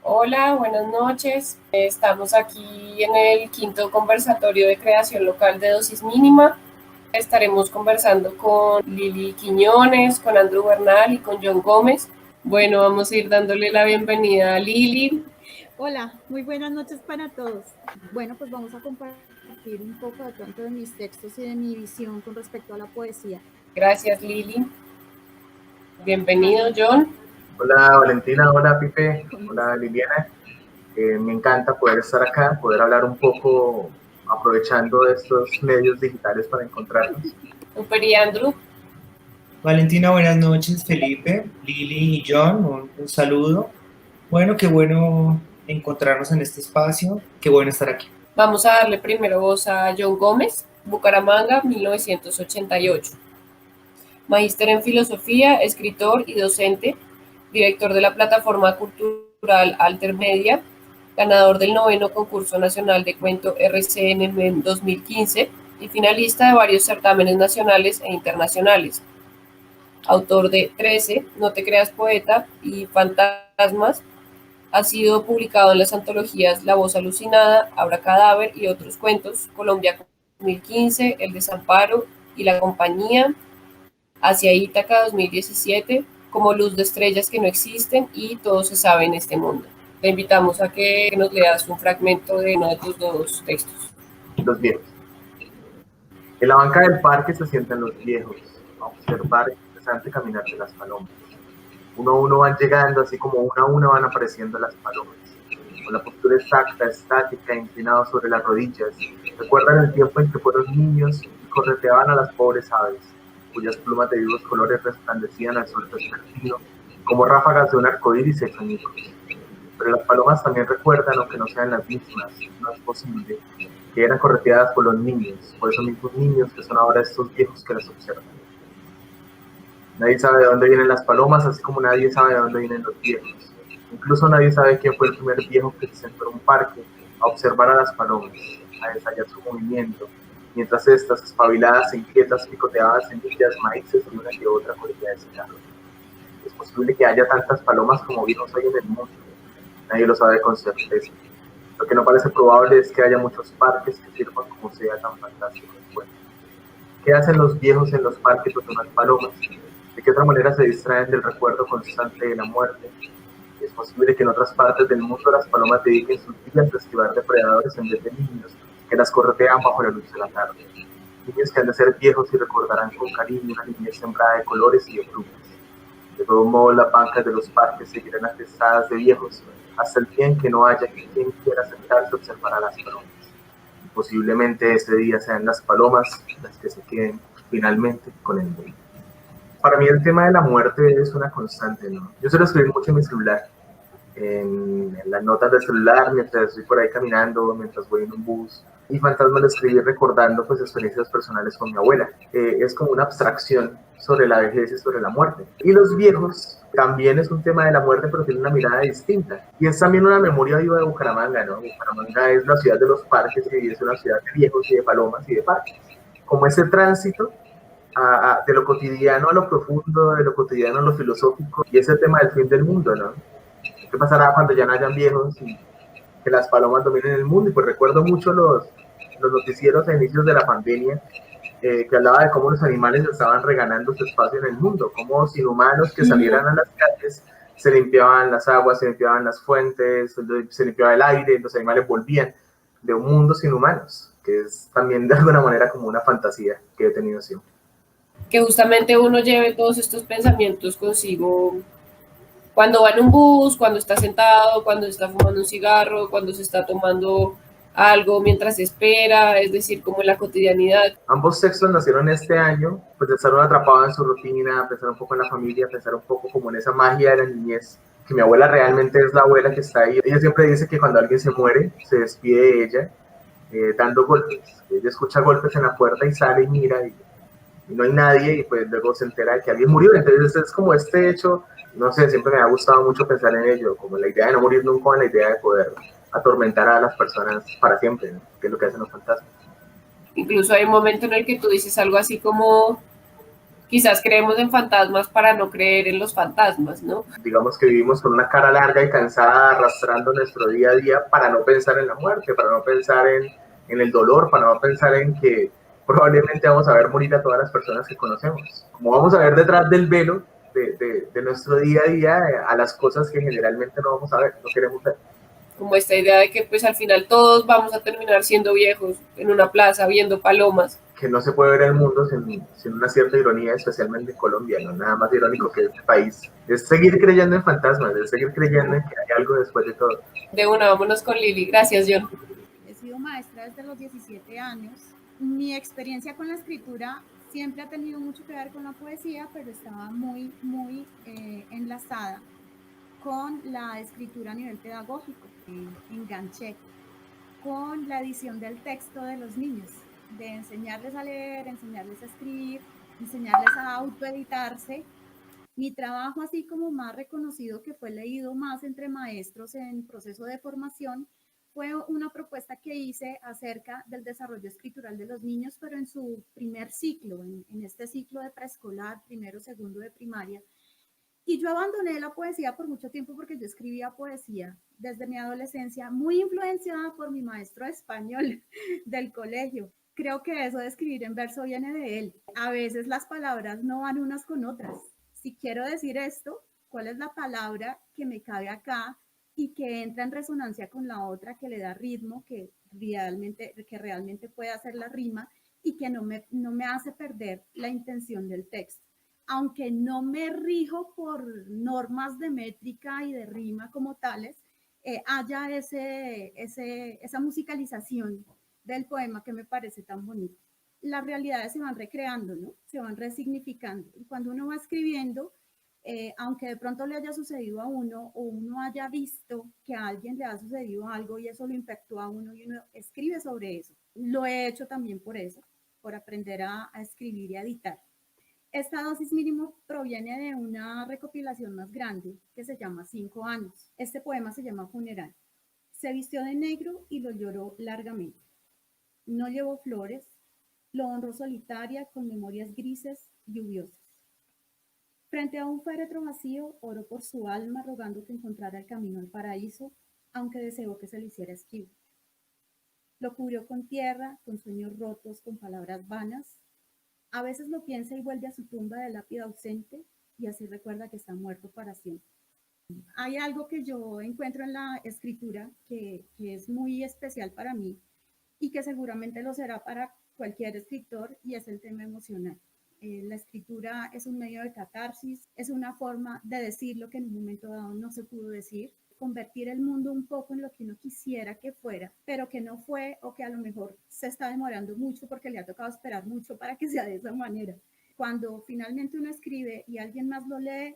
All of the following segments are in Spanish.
Hola, buenas noches. Estamos aquí en el quinto conversatorio de creación local de dosis mínima. Estaremos conversando con Lili Quiñones, con Andrew Bernal y con John Gómez. Bueno, vamos a ir dándole la bienvenida a Lili. Hola, muy buenas noches para todos. Bueno, pues vamos a compartir un poco de pronto de mis textos y de mi visión con respecto a la poesía. Gracias, Lili. Bienvenido, Vale, John. Hola Valentina, hola Pipe, con hola gusto. Liliana. Me encanta poder estar acá, poder hablar un poco aprovechando estos medios digitales para encontrarnos. Super y Andrew. Valentina, buenas noches. Felipe, Lili y John, un saludo. Bueno, qué bueno encontrarnos en este espacio. Qué bueno estar aquí. Vamos a darle primero voz a John Gómez, Bucaramanga, 1988. Magíster en Filosofía, escritor y docente, director de la plataforma cultural Altermedia, ganador del noveno concurso nacional de cuento RCN en 2015 y finalista de varios certámenes nacionales e internacionales. Autor de 13, No te creas poeta y Fantasmas, ha sido publicado en las antologías La voz alucinada, Abracadáver y otros cuentos, Colombia 2015, El desamparo y La compañía, Hacia Ítaca 2017, como Luz de estrellas que no existen y Todo se sabe en este mundo. Te invitamos a que nos leas un fragmento de uno de tus dos textos. Los viejos. En la banca del parque se sientan los viejos a observar el interesante caminar de las palomas. Uno a uno van llegando, así como una a una van apareciendo las palomas. Con la postura exacta, estática, inclinados sobre las rodillas, recuerdan el tiempo en que fueron niños y correteaban a las pobres aves, cuyas plumas de vivos colores resplandecían al sol vespertino, como ráfagas de un arcoíris hecho añicos. Pero las palomas también recuerdan, aunque no sean las mismas, no es posible, que eran correteadas por los niños, por esos mismos niños que son ahora estos viejos que las observan. Nadie sabe de dónde vienen las palomas, así como nadie sabe de dónde vienen los viejos. Incluso nadie sabe quién fue el primer viejo que se sentó en un parque a observar a las palomas, a ensayar su movimiento, mientras estas, espabiladas e inquietas, picoteaban semillas, maíces y una que otra colilla de cigarro. Es posible que haya tantas palomas como viejos hay en el mundo. Nadie lo sabe con certeza. Lo que no parece probable es que haya muchos parques que sirvan como sea tan fantástico el cuento. ¿Qué hacen los viejos en los parques donde unas palomas? ¿De qué otra manera se distraen del recuerdo constante de la muerte? Es posible que en otras partes del mundo las palomas dediquen sus días a esquivar depredadores en vez de niños que las corretean bajo la luz de la tarde. Niños que han de ser viejos y recordarán con cariño una niñez sembrada de colores y de plumas. De todos modos, las bancas de los parques seguirán atestadas de viejos hasta el día en que no haya quien quiera sentarse a observar a las palomas. Y posiblemente ese día sean las palomas las que se queden finalmente con el mundo. Para mí el tema de la muerte es una constante, ¿no? Yo suelo escribir mucho en mi celular, en las notas del celular, mientras estoy por ahí caminando, mientras voy en un bus. Y Fantasma lo escribí recordando pues experiencias personales con mi abuela. Es como una abstracción sobre la vejez y sobre la muerte. Y los viejos también es un tema de la muerte, pero tiene una mirada distinta. Y es también una memoria viva de Bucaramanga, ¿no? Bucaramanga es la ciudad de los parques y es una ciudad de viejos y de palomas y de parques. Como ese tránsito de lo cotidiano a lo profundo, de lo cotidiano a lo filosófico, y ese tema del fin del mundo, ¿no? ¿Qué pasará cuando ya no hayan viejos y que las palomas dominen el mundo? Y pues recuerdo mucho los noticieros a inicios de la pandemia, que hablaba de cómo los animales estaban reganando su espacio en el mundo, cómo sin humanos que salieran a las calles se limpiaban las aguas, se limpiaban las fuentes, se limpiaba el aire, los animales volvían de un mundo sin humanos, que es también de alguna manera como una fantasía que he tenido siempre. Que justamente uno lleve todos estos pensamientos consigo cuando va en un bus, cuando está sentado, cuando está fumando un cigarro, cuando se está tomando algo mientras espera, es decir, como en la cotidianidad. Ambos textos nacieron este año, pues de estar uno atrapado en su rutina, pensar un poco en la familia, pensar un poco como en esa magia de la niñez, que mi abuela realmente es la abuela que está ahí. Ella siempre dice que cuando alguien se muere, se despide de ella dando golpes. Ella escucha golpes en la puerta y sale y mira y no hay nadie y pues luego se entera de que alguien murió. Entonces es como este hecho, no sé, siempre me ha gustado mucho pensar en ello, como la idea de no morir nunca, la idea de poder atormentar a las personas para siempre, ¿no? Que es lo que hacen los fantasmas. Incluso hay un momento en el que tú dices algo así como Quizás creemos en fantasmas para no creer en los fantasmas, ¿no? Digamos que vivimos con una cara larga y cansada arrastrando nuestro día a día para no pensar en la muerte, para no pensar en el dolor, para no pensar en que probablemente vamos a ver morir a todas las personas que conocemos. Como vamos a ver detrás del velo de nuestro día a día a las cosas que generalmente no vamos a ver, no queremos ver. Como esta idea de que pues al final todos vamos a terminar siendo viejos en una plaza viendo palomas. Que no se puede ver el mundo sin una cierta ironía, especialmente en Colombia, no nada más irónico que este país. Es seguir creyendo en fantasmas, es seguir creyendo en que hay algo después de todo. De una, vámonos con Lili. Gracias, John. He sido maestra desde los 17 años. Mi experiencia con la escritura siempre ha tenido mucho que ver con la poesía, pero estaba muy enlazada con la escritura a nivel pedagógico. Enganché con la edición del texto de los niños, de enseñarles a leer, enseñarles a escribir, enseñarles a autoeditarse. Mi trabajo, así como más reconocido, que fue leído más entre maestros en proceso de formación, fue una propuesta que hice acerca del desarrollo escritural de los niños, pero en su primer ciclo, en este ciclo de preescolar, primero, segundo de primaria. Y yo abandoné la poesía por mucho tiempo porque yo escribía poesía desde mi adolescencia, muy influenciada por mi maestro de español del colegio. Creo que eso de escribir en verso viene de él. A veces las palabras no van unas con otras. Si quiero decir esto, ¿cuál es la palabra que me cabe acá y que entra en resonancia con la otra, que le da ritmo, que realmente puede hacer la rima y que no me hace perder la intención del texto? Aunque no me rijo por normas de métrica y de rima como tales, haya esa musicalización del poema que me parece tan bonito. Las realidades se van recreando, ¿no? Se van resignificando. Y cuando uno va escribiendo, aunque de pronto le haya sucedido a uno o uno haya visto que a alguien le ha sucedido algo y eso lo impactó a uno y uno escribe sobre eso. Lo he hecho también por eso, por aprender a escribir y a editar. Esta dosis mínimo proviene de una recopilación más grande que se llama 5 años. Este poema se llama Funeral. Se vistió de negro y lo lloró largamente. No llevó flores, lo honró solitaria con memorias grises, lluviosas. Frente a un féretro vacío, oró por su alma rogando que encontrara el camino al paraíso, aunque deseó que se le hiciera esquivo. Lo cubrió con tierra, con sueños rotos, con palabras vanas. A veces lo piensa y vuelve a su tumba de lápida ausente y así recuerda que está muerto para siempre. Hay algo que yo encuentro en la escritura que es muy especial para mí y que seguramente lo será para cualquier escritor, y es el tema emocional. La escritura es un medio de catarsis, es una forma de decir lo que en un momento dado no se pudo decir, convertir el mundo un poco en lo que uno quisiera que fuera, pero que no fue, o que a lo mejor se está demorando mucho porque le ha tocado esperar mucho para que sea de esa manera. Cuando finalmente uno escribe y alguien más lo lee,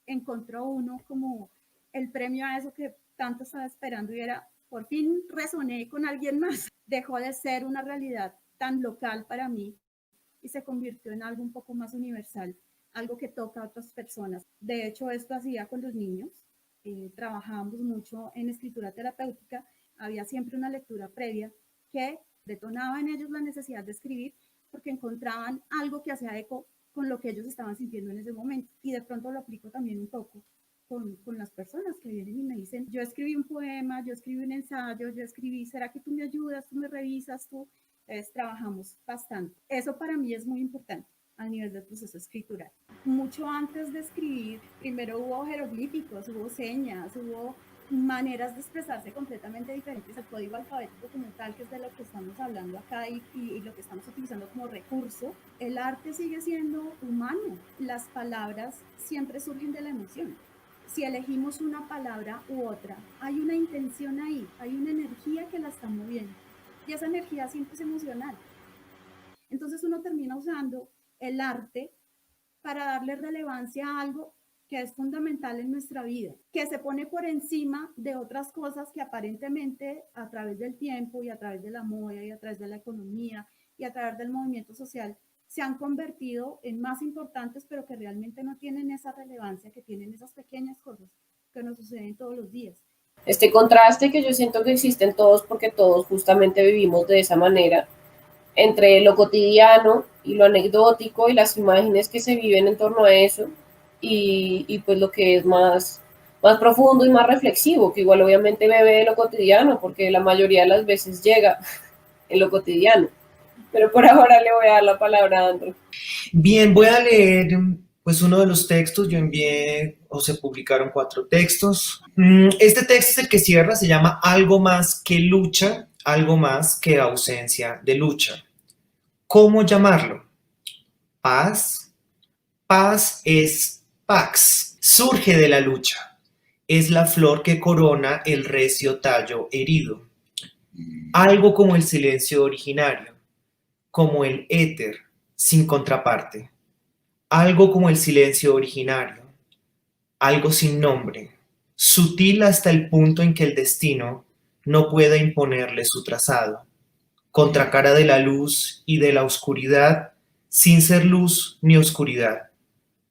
encontró uno como el premio a eso que tanto estaba esperando, y era: por fin resoné con alguien más. Dejó de ser una realidad tan local para mí y se convirtió en algo un poco más universal, algo que toca a otras personas. De hecho, esto hacía con los niños. Trabajábamos mucho en escritura terapéutica, había siempre una lectura previa que detonaba en ellos la necesidad de escribir porque encontraban algo que hacía eco con lo que ellos estaban sintiendo en ese momento. Y de pronto lo aplico también un poco con las personas que vienen y me dicen: yo escribí un poema, yo escribí un ensayo, yo escribí, ¿será que tú me ayudas, tú me revisas, tú? Entonces trabajamos bastante. Eso para mí es muy importante a nivel del proceso escritural. Mucho antes de escribir, primero hubo jeroglíficos, hubo señas, hubo maneras de expresarse completamente diferentes al código alfabético como tal, que es de lo que estamos hablando acá y lo que estamos utilizando como recurso. El arte sigue siendo humano. Las palabras siempre surgen de la emoción. Si elegimos una palabra u otra, hay una intención ahí, hay una energía que la está moviendo, y esa energía siempre es emocional. Entonces uno termina usando el arte para darle relevancia a algo que es fundamental en nuestra vida, que se pone por encima de otras cosas que aparentemente, a través del tiempo y a través de la moda y a través de la economía y a través del movimiento social, se han convertido en más importantes, pero que realmente no tienen esa relevancia que tienen esas pequeñas cosas que nos suceden todos los días. Este contraste que yo siento que existe en todos, porque todos justamente vivimos de esa manera, entre lo cotidiano y lo anecdótico y las imágenes que se viven en torno a eso y pues lo que es más profundo y más reflexivo, que igual obviamente bebe de lo cotidiano, porque la mayoría de las veces llega en lo cotidiano. Pero por ahora le voy a dar la palabra a Andrew. Bien, voy a leer pues uno de los textos. Yo envié o se publicaron 4 textos. Este texto es el que cierra, se llama Algo más que lucha, algo más que ausencia de lucha. ¿Cómo llamarlo? Paz. Paz es pax, surge de la lucha. Es la flor que corona el recio tallo herido. Algo como el silencio originario, como el éter sin contraparte. Algo como el silencio originario, algo sin nombre, sutil hasta el punto en que el destino no pueda imponerle su trazado, contracara de la luz y de la oscuridad, sin ser luz ni oscuridad,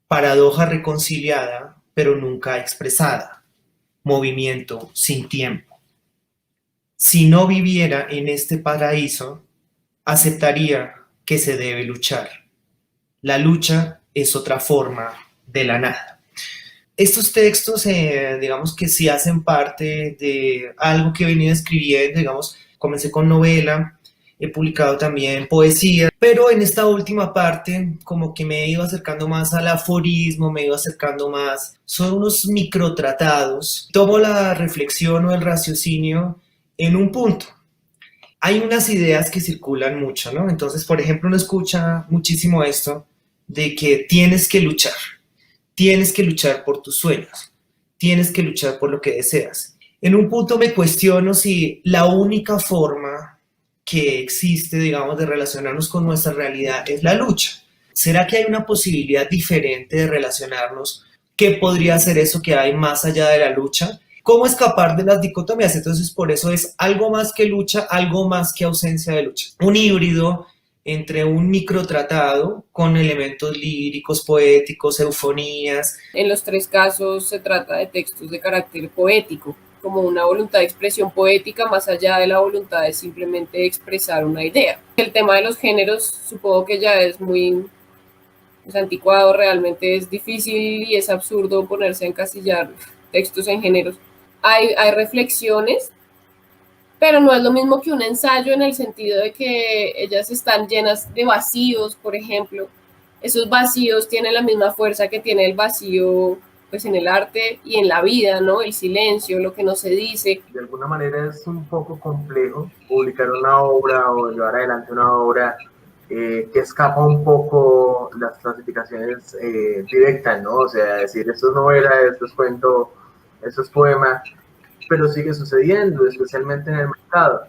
paradoja reconciliada, pero nunca expresada, movimiento sin tiempo. Si no viviera en este paraíso, aceptaría que se debe luchar. La lucha es otra forma de la nada. Estos textos, digamos que sí hacen parte de algo que he venido escribiendo, digamos, comencé con novela, he publicado también poesía, pero en esta última parte como que me he ido acercando más al aforismo, me he ido acercando más, son unos microtratados, tomo la reflexión o el raciocinio en un punto. Hay unas ideas que circulan mucho, ¿no? Entonces, por ejemplo, uno escucha muchísimo esto de que tienes que luchar por tus sueños, tienes que luchar por lo que deseas. En un punto me cuestiono si la única forma que existe, digamos, de relacionarnos con nuestra realidad es la lucha. ¿Será que hay una posibilidad diferente de relacionarnos? ¿Qué podría ser eso que hay más allá de la lucha? ¿Cómo escapar de las dicotomías? Entonces, por eso es algo más que lucha, algo más que ausencia de lucha. Un híbrido entre un microtratado con elementos líricos, poéticos, eufonías. En los 3 casos se trata de textos de carácter poético, como una voluntad de expresión poética más allá de la voluntad de simplemente expresar una idea. El tema de los géneros supongo que ya es muy anticuado, realmente es difícil y es absurdo ponerse a encasillar textos en géneros. Hay reflexiones, pero no es lo mismo que un ensayo en el sentido de que ellas están llenas de vacíos, por ejemplo. Esos vacíos tienen la misma fuerza que tiene el vacío pues en el arte y en la vida, ¿no? El silencio, lo que no se dice. De alguna manera es un poco complejo publicar una obra o llevar adelante una obra que escapa un poco las clasificaciones directas, ¿no? O sea, decir, esto es novela, esto es cuento, esto es poema, pero sigue sucediendo, especialmente en el mercado.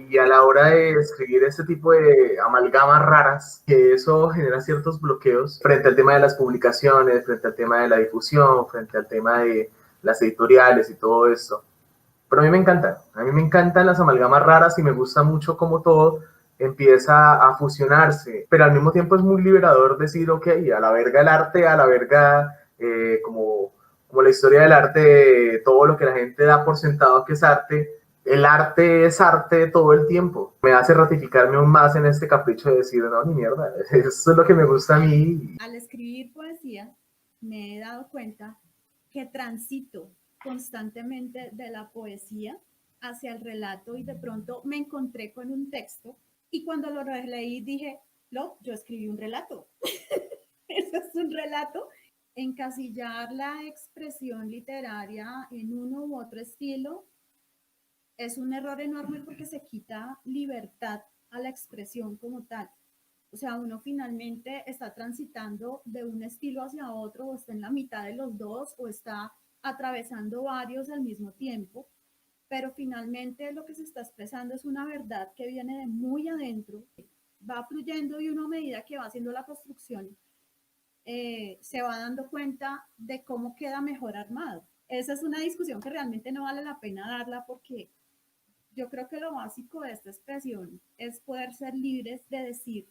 Y a la hora de escribir este tipo de amalgamas raras, que eso genera ciertos bloqueos frente al tema de las publicaciones, frente al tema de la difusión, frente al tema de las editoriales y todo esto. Pero a mí me encantan las amalgamas raras y me gusta mucho cómo todo empieza a fusionarse, pero al mismo tiempo es muy liberador decir, ok, a la verga el arte, a la verga como la historia del arte, todo lo que la gente da por sentado que es arte. El arte es arte todo el tiempo. Me hace ratificarme aún más en este capricho de decir, no, ni mierda, eso es lo que me gusta a mí. Al escribir poesía me he dado cuenta que transito constantemente de la poesía hacia el relato y de pronto me encontré con un texto y cuando lo releí dije, no, yo escribí un relato. Eso es un relato. Encasillar la expresión literaria en uno u otro estilo es un error enorme porque se quita libertad a la expresión como tal. O sea, uno finalmente está transitando de un estilo hacia otro, o está en la mitad de los dos, o está atravesando varios al mismo tiempo, pero finalmente lo que se está expresando es una verdad que viene de muy adentro, va fluyendo y uno a medida que va haciendo la construcción se va dando cuenta de cómo queda mejor armado. Esa es una discusión que realmente no vale la pena darla porque yo creo que lo básico de esta expresión es poder ser libres de decir,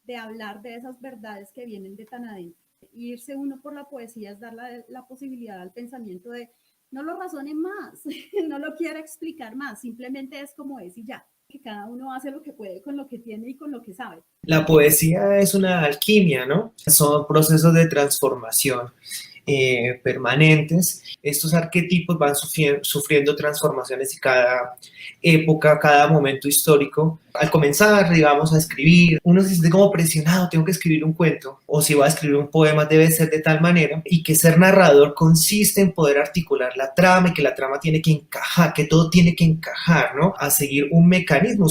de hablar de esas verdades que vienen de tan adentro. Irse uno por la poesía es dar la posibilidad al pensamiento de no lo razone más, no lo quiera explicar más, simplemente es como es y ya. que cada uno hace lo que puede con lo que tiene y con lo que sabe. La poesía es una alquimia, ¿no? Son procesos de transformación permanentes. Estos arquetipos van sufriendo transformaciones y cada época, cada momento histórico. Al comenzar, digamos, a escribir, uno se siente como presionado, tengo que escribir un cuento, o si voy a escribir un poema debe ser de tal manera, y que ser narrador consiste en poder articular la trama y que la trama tiene que encajar, que todo tiene que encajar, ¿no? A seguir un mecanismo,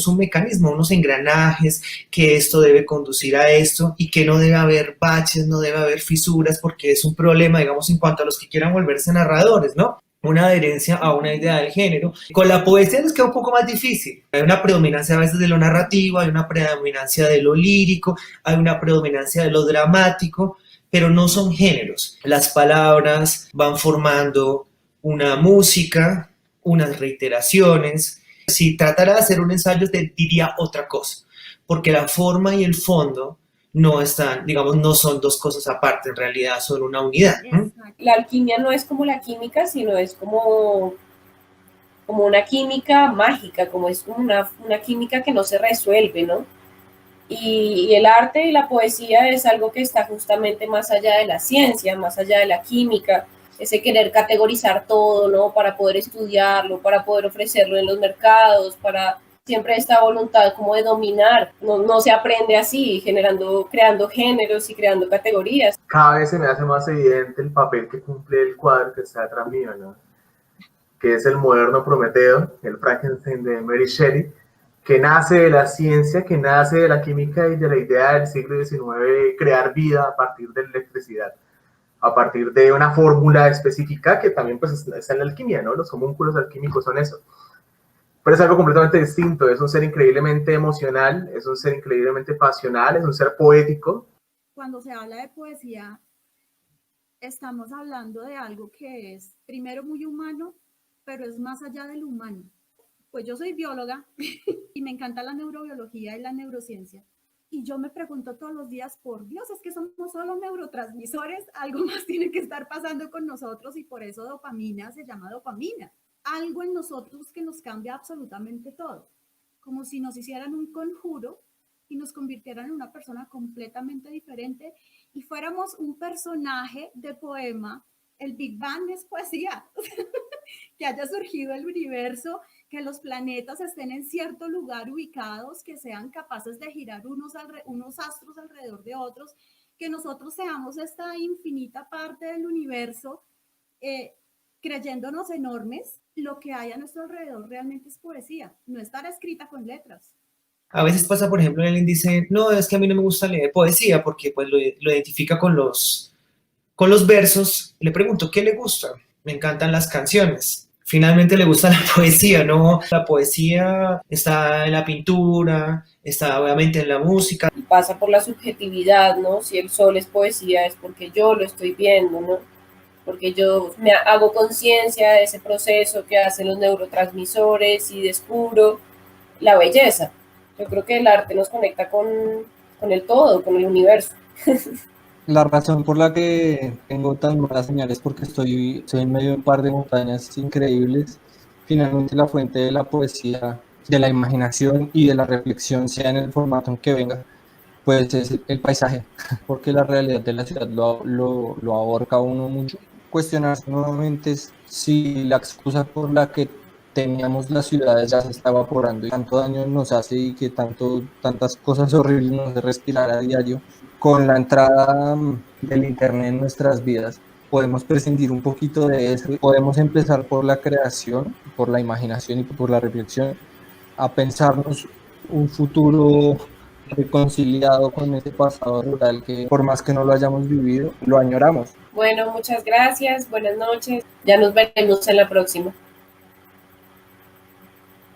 unos engranajes, que esto debe conducir a esto y que no debe haber baches, no debe haber fisuras, porque es un problema, digamos, en cuanto a los que quieran volverse narradores, ¿no? Una adherencia a una idea del género. Con la poesía nos queda un poco más difícil. Hay una predominancia a veces de lo narrativo, hay una predominancia de lo lírico, hay una predominancia de lo dramático, pero no son géneros. Las palabras van formando una música, unas reiteraciones. Si tratara de hacer un ensayo te diría otra cosa, porque la forma y el fondo no están, digamos, no son dos cosas aparte, en realidad son una unidad. La alquimia no es como la química, sino es como una química mágica, como es una química que no se resuelve, ¿no? Y el arte y la poesía es algo que está justamente más allá de la ciencia, más allá de la química, ese querer categorizar todo, ¿no? Para poder estudiarlo, para poder ofrecerlo en los mercados, para siempre esta voluntad como de dominar. No se aprende así, creando géneros y creando categorías. Cada vez se me hace más evidente el papel que cumple el cuadro que está detrás mío, ¿no? Que es el moderno Prometeo, el Frankenstein de Mary Shelley, que nace de la ciencia, que nace de la química y de la idea del siglo XIX de crear vida a partir de la electricidad, a partir de una fórmula específica que también pues está en la alquimia, ¿no? Los homúnculos alquímicos son eso. Pero es algo completamente distinto, es un ser increíblemente emocional, es un ser increíblemente pasional, es un ser poético. Cuando se habla de poesía, estamos hablando de algo que es primero muy humano, pero es más allá del humano. Pues yo soy bióloga y me encanta la neurobiología y la neurociencia. Y yo me pregunto todos los días, por Dios, es que somos solo neurotransmisores, algo más tiene que estar pasando con nosotros y por eso dopamina se llama dopamina. Algo en nosotros que nos cambia absolutamente todo, como si nos hicieran un conjuro y nos convirtieran en una persona completamente diferente y fuéramos un personaje de poema. El Big Bang es poesía, que haya surgido el universo, que los planetas estén en cierto lugar ubicados, que sean capaces de girar unos astros alrededor de otros, que nosotros seamos esta infinita parte del universo, creyéndonos enormes. Lo que hay a nuestro alrededor realmente es poesía, no estará escrita con letras. A veces pasa, por ejemplo, alguien dice, no, es que a mí no me gusta leer poesía porque pues lo identifica con los versos. Le pregunto, ¿qué le gusta? Me encantan las canciones. Finalmente le gusta la poesía, ¿no? La poesía está en la pintura, está obviamente en la música. Y pasa por la subjetividad, ¿no? Si el sol es poesía es porque yo lo estoy viendo, ¿no? Porque yo me hago conciencia de ese proceso que hacen los neurotransmisores y descubro la belleza. Yo creo que el arte nos conecta con el todo, con el universo. La razón por la que tengo tan malas señales es porque estoy en medio de un par de montañas increíbles. Finalmente la fuente de la poesía, de la imaginación y de la reflexión, sea en el formato en que venga, pues es el paisaje, porque la realidad de la ciudad lo ahorca a uno mucho. Cuestionarse nuevamente si la excusa por la que teníamos las ciudades ya se está evaporando y tanto daño nos hace y que tantas cosas horribles nos hace respirar a diario. Con la entrada del internet en nuestras vidas podemos prescindir un poquito de eso, podemos empezar por la creación, por la imaginación y por la reflexión, a pensarnos un futuro reconciliado con ese pasado rural que por más que no lo hayamos vivido, lo añoramos. Bueno, muchas gracias, buenas noches, ya nos veremos en la próxima.